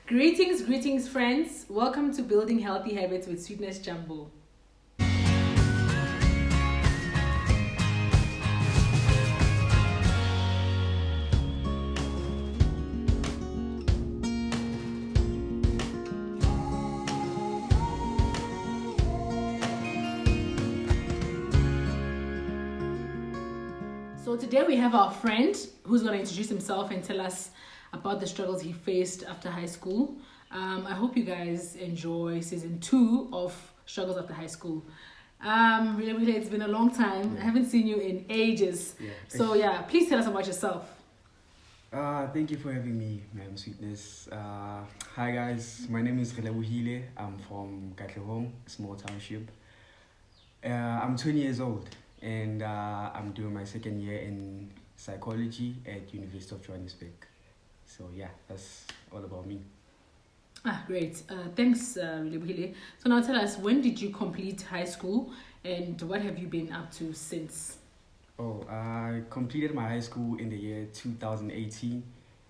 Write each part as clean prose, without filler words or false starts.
Greetings, friends. Welcome to Building Healthy Habits with Sweetness Gyamboe. So today we have our friend who's going to introduce himself and tell us about the struggles he faced after high school. I hope you guys enjoy season 2 of Struggles After High School. Really, it's been a long time. I haven't seen you in ages. Please tell us about yourself. Thank you for having me, ma'am Sweetness. Hi guys, my name is Relebohile. I'm from Katlehong, a small township. I'm 20 years old and I'm doing my second year in psychology at University of Johannesburg. So yeah, that's all about me. Great. Thanks, Relebohile. So now tell us, when did you complete high school and what have you been up to since? I completed my high school in the year 2018,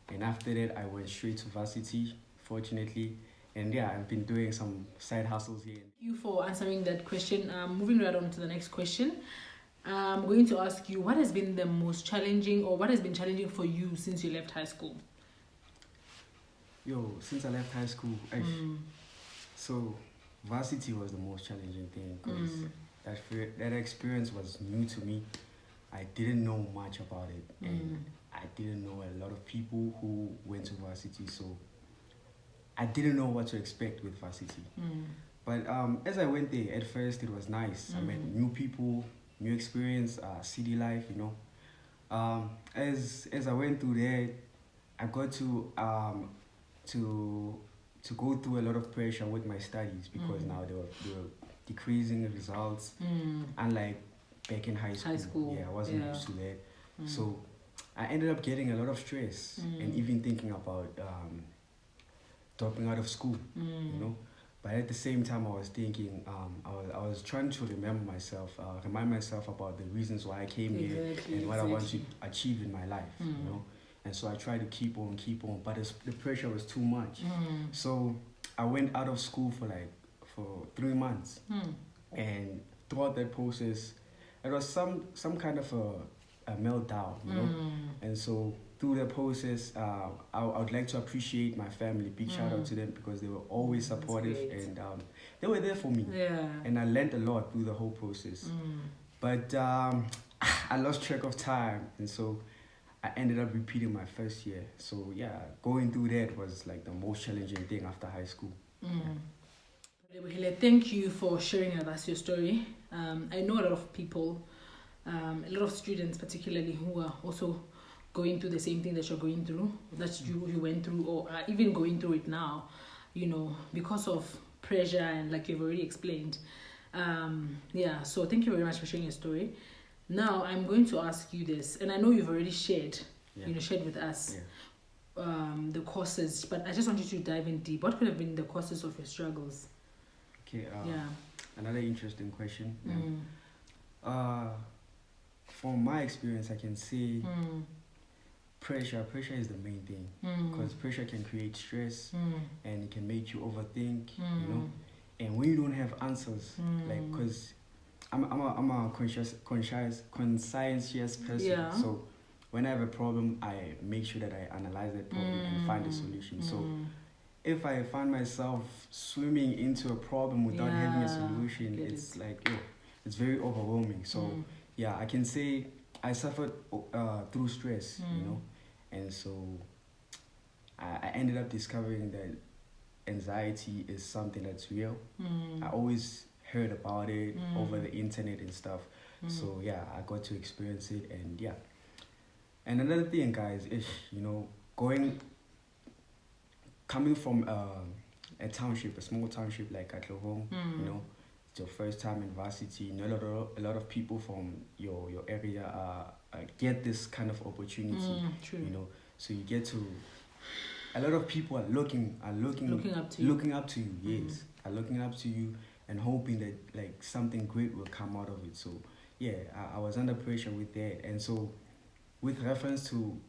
and after that I went straight to varsity, fortunately. And yeah, I've been doing some side hustles here. Thank you for answering that question. Moving right on to the next question. I'm going to ask you, what has been the most challenging or what has been challenging for you since you left high school? Since I left high school, so varsity was the most challenging thing because that experience was new to me. I didn't know much about it, and I didn't know a lot of people who went to varsity, so I didn't know what to expect with varsity. But as I went there, at first it was nice. I met new people, new experience, city life, As I went through there, I got to go through a lot of pressure with my studies because now they were decreasing results, unlike back in high school. I wasn't used to that. So I ended up getting a lot of stress and even thinking about dropping out of school, But at the same time, I was thinking, I was trying to remind myself about the reasons why I came here and what I want to achieve in my life, And so I tried to keep on, but the pressure was too much. So I went out of school for 3 months, and throughout that process, it was some kind of a meltdown, And so through the process, I would like to appreciate my family. Big shout out to them because they were always supportive and they were there for me. And I learned a lot through the whole process. But I lost track of time, and so I ended up repeating my first year. So yeah, going through that was like the most challenging thing after high school. Thank you for sharing with us your story. I know a lot of people, a lot of students particularly, who are also going through the same thing that you're going through, that you went through, or even going through it now, because of pressure and like you've already explained. So thank you very much for sharing your story. Now I'm going to ask you this, and I know you've already shared with us the causes, but I just want you to dive in deep. What could have been the causes of your struggles? Okay. Another interesting question. From my experience, I can say pressure is the main thing, because pressure can create stress and it can make you overthink, and when you don't have answers, because I'm a conscientious person, so when I have a problem, I make sure that I analyze that problem and find a solution. So if I find myself swimming into a problem without having a solution, it's it's very overwhelming. So I can say I suffered through stress, and so I ended up discovering that anxiety is something that's real. I always heard about it over the internet and stuff. So I got to experience it, and And another thing, guys, is coming from a township, a small township like Katlehong, it's your first time in varsity. A lot of people from your area get this kind of opportunity. True. So you get to. A lot of people are looking up to you. Yes, are looking up to you and hoping that something great will come out of it. So I was under pressure with that, and so with reference to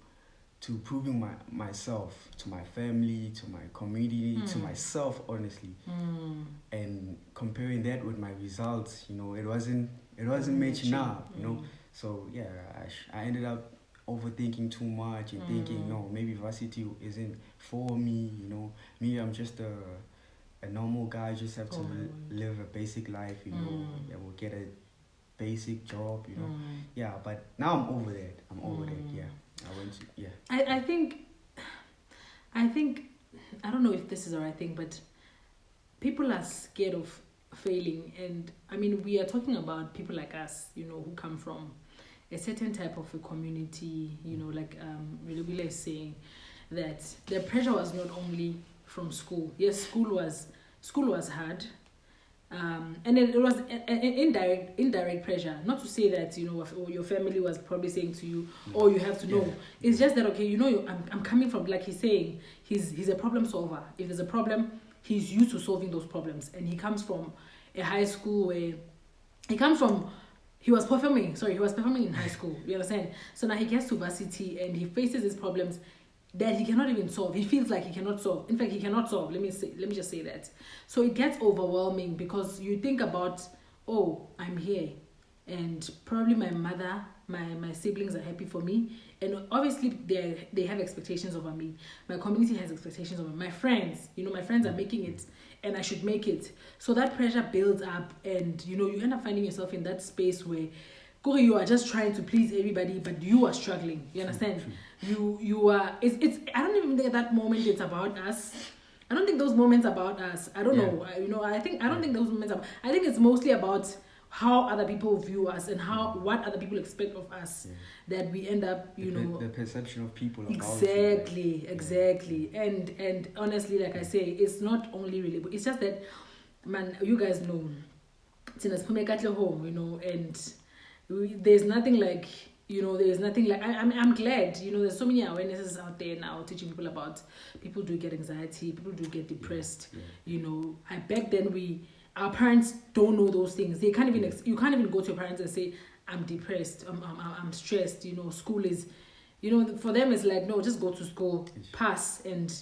to proving myself to my family, to my community, to myself, honestly, and comparing that with my results, it wasn't matching up, So yeah, I ended up overthinking too much and thinking, no, maybe varsity isn't for me. Maybe I'm just a normal guy, just have to live a basic life, I will get a basic job, Yeah, but now I'm over that. Yeah. I went to, yeah. I think I don't know if this is the right thing, but people are scared of failing, and I mean, we are talking about people like us, who come from a certain type of a community, like Relebohile is saying that the pressure was not only from school. Yes, school was hard, and it was an indirect pressure. Not to say that your family was probably saying to you, "Oh, you have to know." Yeah. It's just that I'm coming from, like he's saying, he's a problem solver. If there's a problem, he's used to solving those problems, and he comes from a high school where he was performing in high school. You understand? So now he gets to varsity and he faces these problems that he cannot even solve. He feels like he cannot solve. In fact, he cannot solve. Let me just say that. So it gets overwhelming because you think about, oh, I'm here, and probably my mother, my siblings are happy for me, and obviously they have expectations over me. My community has expectations over me. My friends, my friends are making it, and I should make it. So that pressure builds up, and you end up finding yourself in that space where you are just trying to please everybody, but you are struggling. You understand? You are. It's. I don't even think that moment it's about us. I don't think those moments about us. I don't know. I don't think those moments. I think it's mostly about how other people view us and what other people expect of us, that we end up, the perception of people. Exactly. And honestly, like I say, it's not only really, it's just that, man, you guys know, home, and there's nothing like, I'm glad, there's so many awarenesses out there now teaching people about, people do get anxiety, people do get depressed. Back then our parents don't know those things. They can't even, you can't even go to your parents and say, I'm depressed, I'm stressed, school is, for them it's like, no, just go to school, pass, and,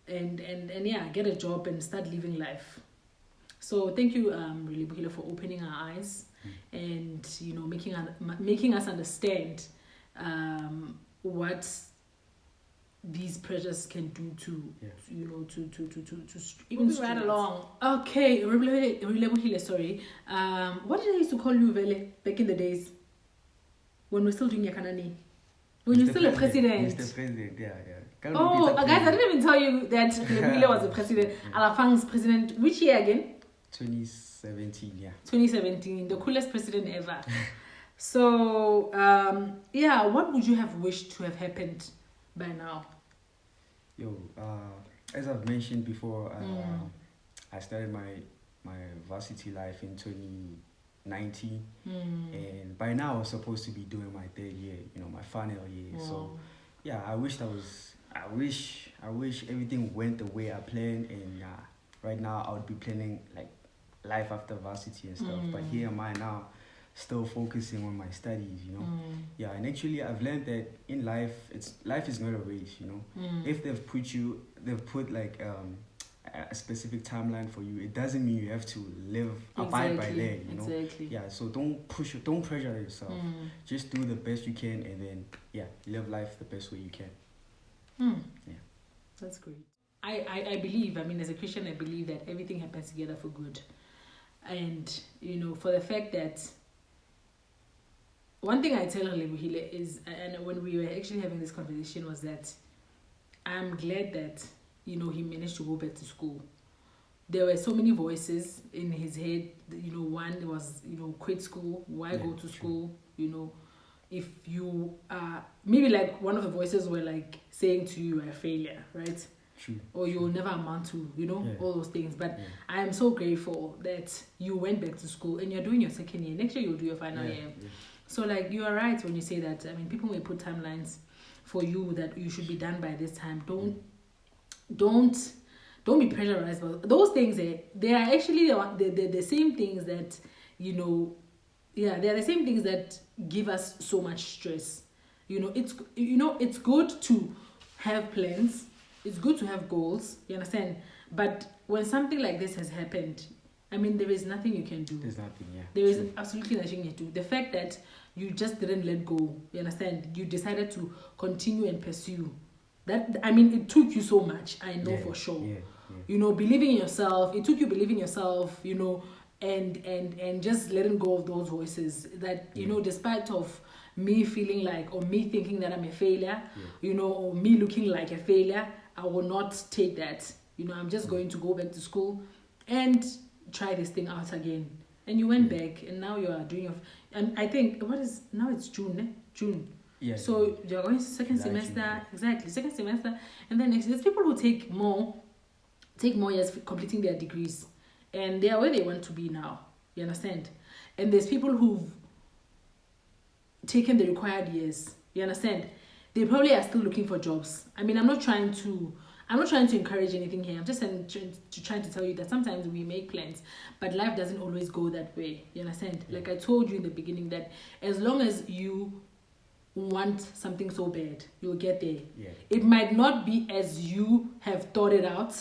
and get a job and start living life. So thank you, Relebohile, for opening our eyes and, making us understand what these pressures can do to even right along. Okay, Relebohile, sorry. What did I used to call you, Vele, back in the days when we're still doing Yakanani? When you're still a president. Mr. President, yeah. Oh, guys, I didn't even tell you that Relebohile was a president. Alafang's president. Which year again? 2017, yeah. 2017, the coolest president ever. So, what would you have wished to have happened by now? As I've mentioned before, I started my varsity life in 2019, and by now I was supposed to be doing my third year, my final year. Wow. So, I wish everything went the way I planned, and right now I would be planning like life after varsity and stuff. But here am I now, still focusing on my studies, and actually I've learned that in life is not a race, if they've put like a specific timeline for you, it doesn't mean you have to abide by that, Exactly. So don't pressure yourself. Just do the best you can, and then live life the best way you can. That's great. I believe, as a Christian, I believe that everything happens together for good. And, for the fact that one thing I tell Relebohile is, and when we were actually having this conversation, was that I'm glad that, he managed to go back to school. There were so many voices in his head. One was, quit school. Why go to school? If you are, maybe like one of the voices were like saying to you, you're a failure, right? True. Or you'll never amount to, all those things. But I am so grateful that you went back to school and you're doing your second year. Next year you'll do your final year. Yeah. So like, you are right when you say that. People may put timelines for you that you should be done by this time. Don't be pressurized. But those things, they are actually the same things that, they are the same things that give us so much stress. It's good to have plans. It's good to have goals. You understand? But when something like this has happened, I mean, there is nothing you can do. There's nothing, yeah. There is absolutely nothing you can do. The fact that you just didn't let go, you understand? You decided to continue and pursue. That, I mean, it took you so much, I know for sure. Yeah. Believing in yourself. It took you believing in yourself, and just letting go of those voices that, despite of me feeling like, or me thinking that I'm a failure, or me looking like a failure, I will not take that. I'm just going to go back to school and try this thing out again. And you went back, and now you are doing and I think now it's June. Yeah. So you're going second semester, exactly, second semester, and then there's people who take more years completing their degrees, and they are where they want to be now. You understand? And there's people who've taken the required years. You understand? They probably are still looking for jobs. I mean, I'm not trying to encourage anything here. I'm just trying to tell you that sometimes we make plans, but life doesn't always go that way. You understand? Like I told you in the beginning, that as long as you want something so bad, you'll get there. Yeah. It might not be as you have thought it out.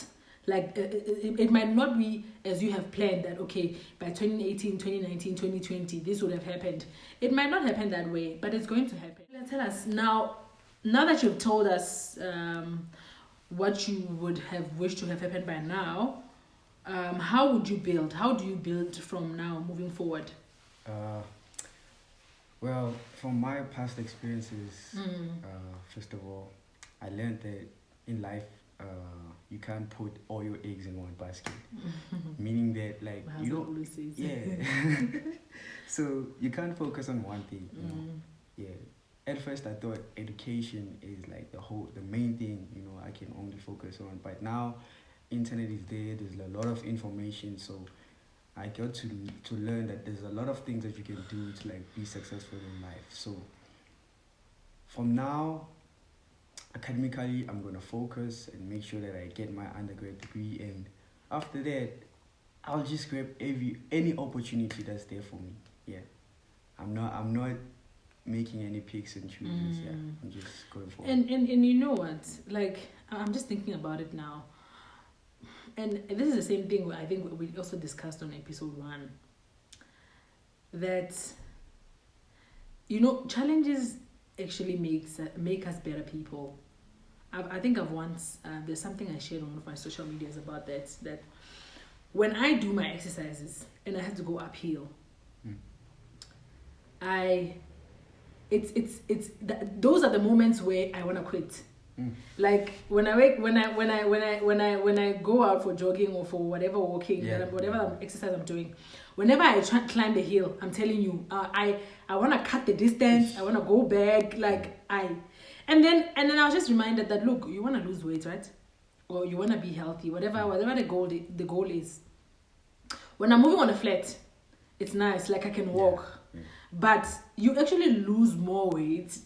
Like it might not be as you have planned that, okay, by 2018, 2019, 2020, this would have happened. It might not happen that way, but it's going to happen. Tell us now that you've told us what you would have wished to have happened by now, how would you build? How do you build from now moving forward? Well, from my past experiences, first of all, I learned that in life, you can't put all your eggs in one basket. Meaning that, like, you don't... Yeah. So you can't focus on one thing, Yeah. At first, I thought education is like the main thing, I can only focus on. But now, internet is there. There's a lot of information, so I got to learn that there's a lot of things that you can do to like be successful in life. So from now, academically, I'm gonna focus and make sure that I get my undergrad degree, and after that, I'll just grab any opportunity that's there for me. Yeah, I'm not making any picks and chooses. Yeah, I'm just going forward. And you know what? Like, I'm just thinking about it now. And this is the same thing I think we also discussed on episode 1. That, challenges actually make us better people. I think I've once, there's something I shared on one of my social medias about that when I do my exercises and I have to go uphill, those are the moments where I want to quit. Like when I go out for jogging or for whatever walking, whatever exercise I'm doing, whenever I try to climb the hill, I'm telling you, I want to cut the distance. I want to go back. And then I was just reminded that, look, you want to lose weight, right? Or you want to be healthy, whatever the goal is. When I'm moving on a flat, it's nice, like I can walk. But you actually lose more weight.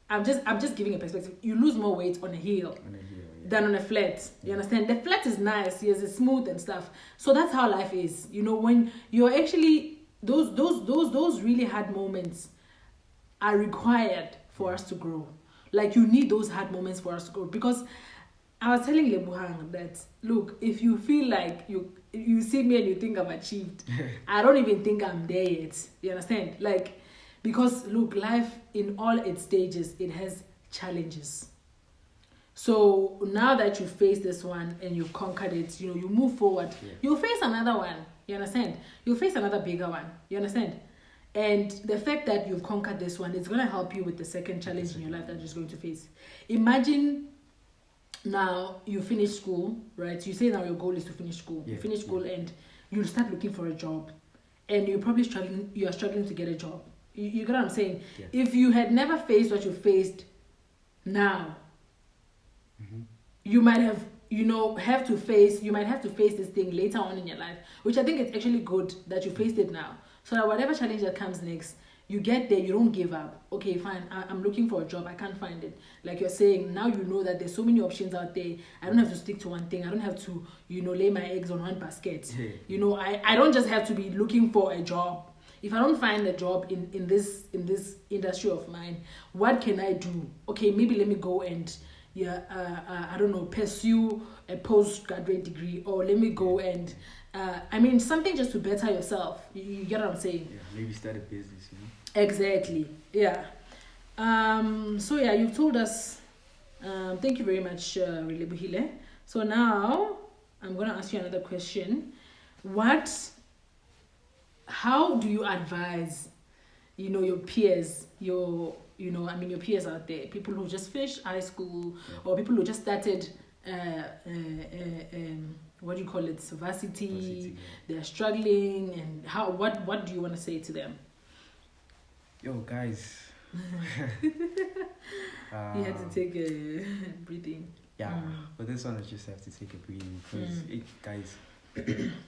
I'm just giving a perspective. You lose more weight on a hill than on a flat. You understand? The flat is nice, yes, it's smooth and stuff. So that's how life is. When you're actually those really hard moments are required for us to grow. Like, you need those hard moments for us to grow. Because I was telling Relebohile that, look, if you feel like you see me and you think I've achieved, I don't even think I'm there yet. You understand? Like, because look, life in all its stages, it has challenges. So now that you face this one and you've conquered it, you move forward. You'll face another one. You understand? You'll face another bigger one. You understand? And the fact that you've conquered this one is going to help you with the second challenge in your life that you're going to face. Imagine now you finish school, right? You say now your goal is to finish school. You finish school and you start looking for a job. And you're probably struggling to get a job. You get what I'm saying? Yeah. If you had never faced what you faced now, you might have, have to face this thing later on in your life, which I think it's actually good that you faced it now. So that whatever challenge that comes next, you get there, you don't give up. Okay, fine, I'm looking for a job, I can't find it. Like you're saying, now you know that there's so many options out there. I don't have to stick to one thing. I don't have to, lay my eggs on one basket. I don't just have to be looking for a job. if I don't find a job in this industry of mine, what can I do? Okay, maybe let me go and I don't know, pursue a postgraduate degree, or let me go and something just to better yourself. You get what I'm saying? Yeah, maybe start a business, Exactly. Yeah. So yeah, you've told us. Thank you very much, Relebohile. So now I'm gonna ask you another question. How do you advise, your peers, your peers out there, people who just finished high school, or people who just started what do you call it, varsity, they're struggling, and what do you want to say to them? Yo, guys. You had to take a breathing. Yeah, but this one I just have to take a breathing because, guys,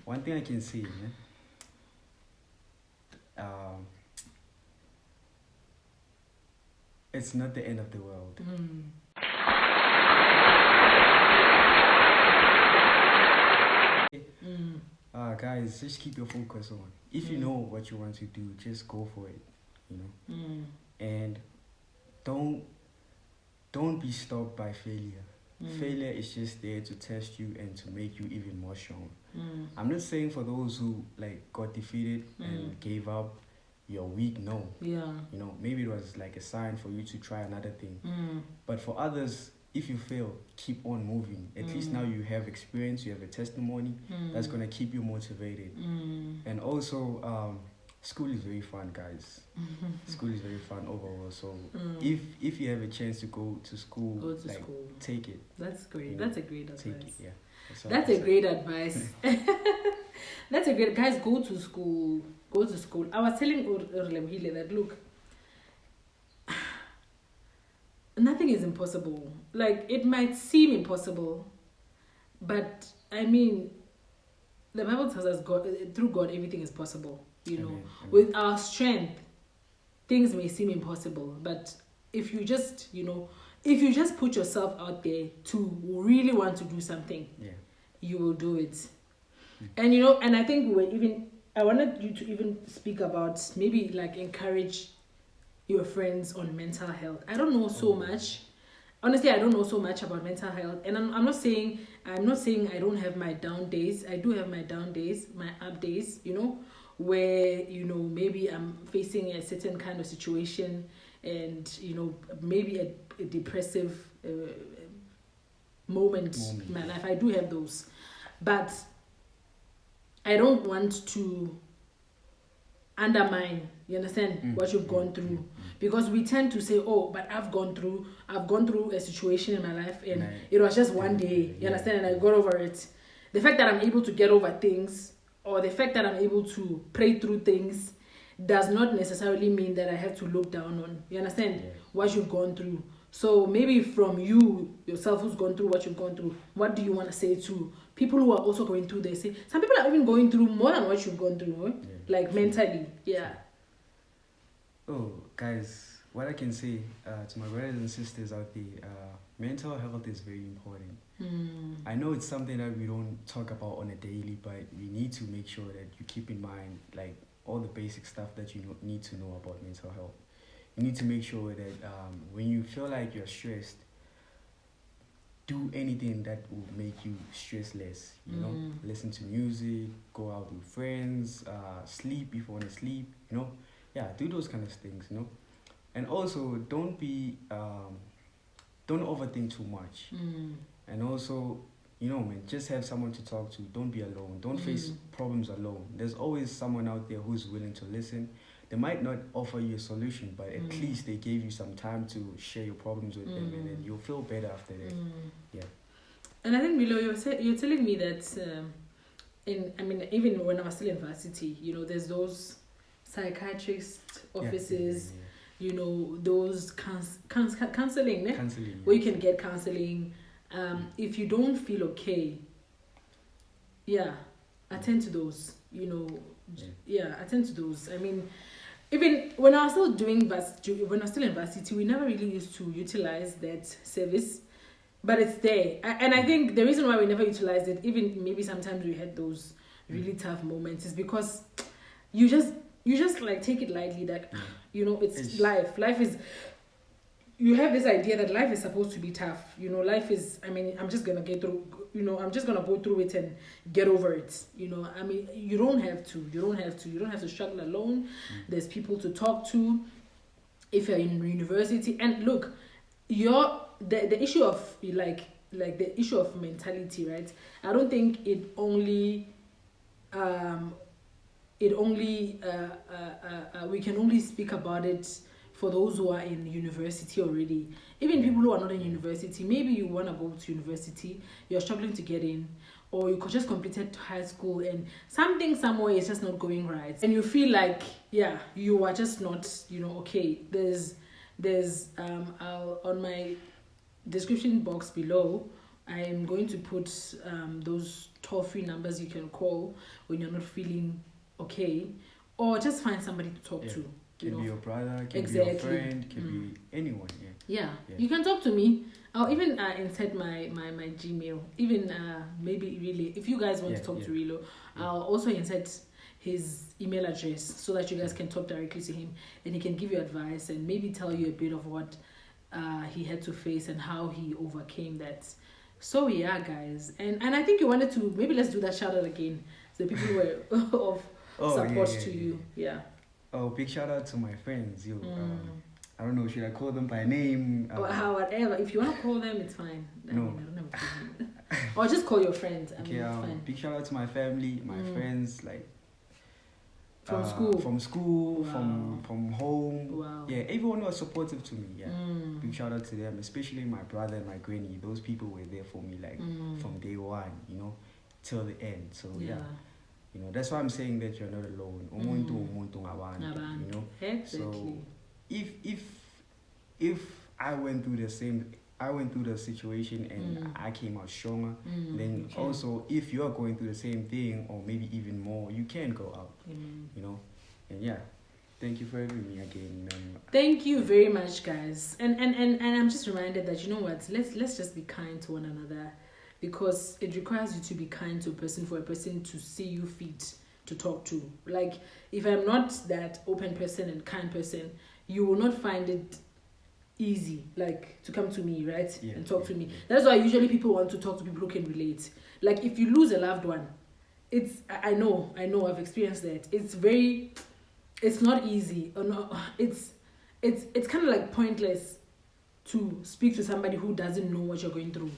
one thing I can say, it's not the end of the world. Guys, just keep your focus on. If you know what you want to do, just go for it, and don't be stopped by failure. Failure is just there to test you and to make you even more strong. I'm not saying for those who got defeated and gave up, you're weak. No. Yeah. Maybe it was a sign for you to try another thing. But for others, if you fail, keep on moving. At least now you have experience, you have a testimony that's gonna keep you motivated. And also, school is very fun, guys. School is very fun overall. So if you have a chance to go to school, take it. That's great. That's a great advice. Take it, yeah. That's a great advice. That's a great, guys. Go to school. Go to school. I was telling Relebohile that look, nothing is impossible. It might seem impossible, but the Bible tells us through God everything is possible. Amen. With our strength, things may seem impossible, but if you just put yourself out there to really want to do something, you will do it. And and I think I wanted you to even speak about maybe encourage your friends on mental health. I don't know so much. Honestly, I don't know so much about mental health, and I'm not saying I don't have my down days. I do have my down days, my up days, where maybe I'm facing a certain kind of situation, and maybe a depressive moment in my life. I do have those, but I don't want to undermine, you understand, what you've gone through, because we tend to say, oh, but I've gone through a situation in my life, and it was just one day, you understand, and I got over it. The fact that I'm able to get over things, or the fact that I'm able to pray through things, does not necessarily mean that I have to look down on, you understand, what you've gone through. So maybe from you yourself, who's gone through what you've gone through, what do you want to say to people who are also going through this? Some people are even going through more than what you've gone through, mentally. Yeah. Oh, guys, what I can say to my brothers and sisters out there, mental health is very important. I know it's something that we don't talk about on a daily, but we need to make sure that you keep in mind all the basic stuff that you need to know about mental health. You need to make sure that when you feel like you're stressed, do anything that will make you stress less. Listen to music, go out with friends, sleep if you want to sleep. Do those kind of things. And also don't overthink too much. And also, just have someone to talk to. Don't be alone. Don't face problems alone. There's always someone out there who's willing to listen. They might not offer you a solution, but at least they gave you some time to share your problems with them, and then you'll feel better after that. Yeah. And I think, Milo, you're telling me that even when I was still in varsity, there's those psychiatrist offices, those counseling, where you can get counseling. If you don't feel okay, attend to those. Attend to those. Even when I was still in varsity, we never really used to utilize that service, but it's there. And I think the reason why we never utilized it, even maybe sometimes we had those really tough moments, is because you you just like take it lightly that it's life. Life is, you have this idea that life is supposed to be tough. Life is, I'm just gonna get through, I'm just gonna go through it and get over it. You don't have to. You don't have to struggle alone. There's people to talk to if you're in university. And look, the issue of like the issue of mentality, right? I don't think it only we can only speak about it for those who are in university already. Even people who are not in university, maybe you want to go to university, you're struggling to get in, or you just completed high school and something somewhere is just not going right, and you feel like you are just not okay. There's on my description box below, I'm going to put those toll-free numbers you can call when you're not feeling okay, or just find somebody to talk to. Can be your brother, can be your friend, can be anyone. Yeah, you can talk to me. I'll even insert my Gmail. Even maybe really, if you guys want to talk to Relo, I'll also insert his email address so that you guys can talk directly to him, and he can give you advice and maybe tell you a bit of what he had to face and how he overcame that. So yeah, guys, and I think you wanted to, maybe let's do that shout out again, so the people who were of support to you. Oh, big shout out to my friends. I don't know, should I call them by name? Or whatever. If you want to call them, it's fine. No. I don't have a problem. Or just call your friends. It's fine. Big shout out to my family, my friends, like from school. From school, wow. from home. Wow. Yeah, everyone was supportive to me. Big shout out to them, especially my brother and my granny. Those people were there for me, like from day one, till the end. So that's why I'm saying that you're not alone. Exactly. So if I went through the situation and I came out stronger, then also if you're going through the same thing or maybe even more, you can go out. And thank you for having me again. Thank you very much, guys. And I'm just reminded that let's just be kind to one another, because it requires you to be kind to a person for a person to see you fit to talk to. Like, if I'm not that open person and kind person, you will not find it easy, like, to come to me, right? And talk to me. That's why usually people want to talk to people who can relate. Like, if you lose a loved one, I know, I've experienced that. It's not easy. Or no, it's kind of like pointless to speak to somebody who doesn't know what you're going through.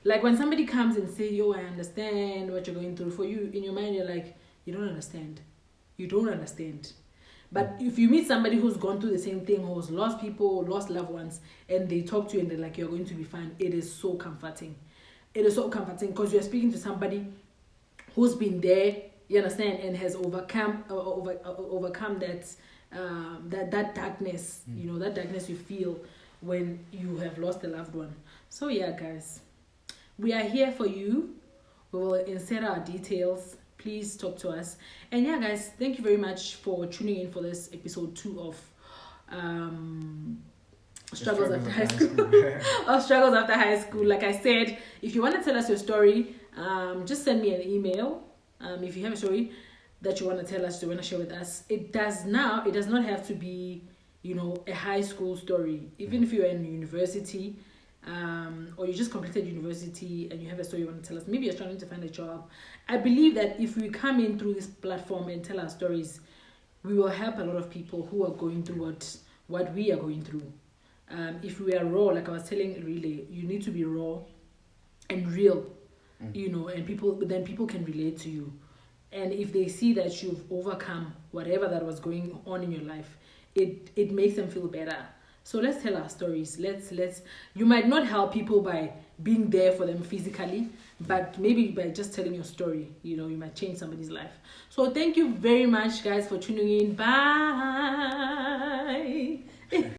Like, when somebody comes and say, I understand what you're going through, for you, in your mind, you're like, you don't understand. But if you meet somebody who's gone through the same thing, who's lost people, lost loved ones, and they talk to you and they're like, you're going to be fine, it is so comforting. It is so comforting because you're speaking to somebody who's been there, you understand, and has overcome that darkness, that darkness you feel when you have lost a loved one. So yeah, guys, we are here for you. We will insert our details. Please talk to us. And yeah, guys, thank you very much for tuning in for this episode 2 of Struggles After High School. Of Struggles After High School. Like I said, if you want to tell us your story, just send me an email. If you have a story that you want to tell us, you want to share with us, it does not have to be, a high school story. Even if you're in university, or you just completed university and you have a story you want to tell us, maybe you're struggling to find a job. I believe that if we come in through this platform and tell our stories, we will help a lot of people who are going through what we are going through. If we are raw, like I was telling Relay, you need to be raw and real, and people can relate to you. And if they see that you've overcome whatever that was going on in your life, it makes them feel better. So let's tell our stories. You might not help people by being there for them physically, but maybe by just telling your story, you might change somebody's life. So thank you very much, guys, for tuning in. Bye.